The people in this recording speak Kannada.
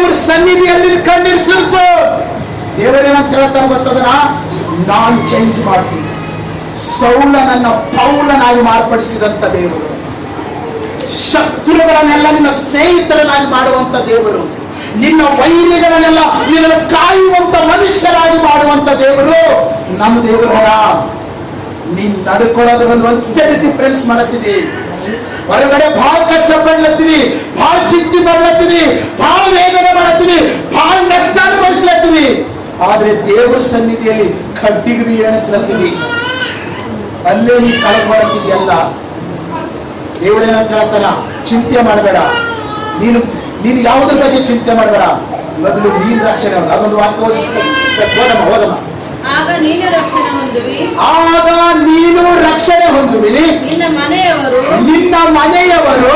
ದೇವರ ಸನ್ನಿಧಿಯಲ್ಲಿ ಕಣ್ಣೀರು ಸುರಿಸು. ದೇವರೇನಂತ ಹೇಳ್ತಾನೆ ಗೊತ್ತದನ? ನಾನ್ ಚೇಂಜ್ ಮಾಡ್ತೀನಿ. ಸೌಲನನ್ನ ಪೌಲನಾಗಿ ಮಾರ್ಪಡಿಸಿದಂತ ದೇವರು, ಶತ್ರುಗಳನ್ನೆಲ್ಲ ನಿನ್ನ ಸ್ನೇಹಿತರನ್ನಾಗಿ ಮಾಡುವಂತ ದೇವರು, ನಿನ್ನ ವೈರಿಗಳನ್ನೆಲ್ಲ ನಿನ್ನನ್ನು ಕಾಯುವಂತ ಮನುಷ್ಯರಾಗಿ ಮಾಡುವಂತ ದೇವರು ನಮ್ಮ ದೇವರ. ನೀನ್ ನಡ್ಕೊಳ್ಳೋದ್ರಲ್ಲಿ ಒಂದೇ ಡಿಫ್ರೆನ್ಸ್ ಮಾಡತ್ತಿದಿ. ಹೊರಗಡೆ ಬಹಳ ಕಷ್ಟ ಪಡ್ಲತ್ತೀವಿ, ಬಹಳ ಚಿಂತೆ ಮಾಡ್ಲತ್ತೀವಿ, ಬಹಳ ವೇದನೆ ಮಾಡತ್ತೀವಿ, ಬಹಳ ನಷ್ಟ ಅನುಭವಿಸ್ಲತ್ತೀವಿ. ಆದ್ರೆ ದೇವರ ಸನ್ನಿಧಿಯಲ್ಲಿ ಕಡ್ಡಿಗೆ ಎಣಿಸ್ಲತ್ತೀವಿ, ಅಲ್ಲೇ ನೀ ಕಳ್ಕೊಳತ್ತಿದ್ಯಲ್ಲ. ದೇವರೇನಂತ ಹೇಳ್ತಾನ? ಚಿಂತೆ ಮಾಡಬೇಡ, ನೀನು ಯಾವುದ್ರ ಬಗ್ಗೆ ಚಿಂತೆ ಮಾಡಬೇಡ, ಮೊದಲು ನೀನು ರಕ್ಷಣೆ. ಅದೊಂದು ವಾಕ್ಯ ಓದಮ್ಮ. ಆಗ ನೀನು ರಕ್ಷಣೆ ಹೊಂದುವಿ, ನಿನ್ನ ಮನೆಯವರು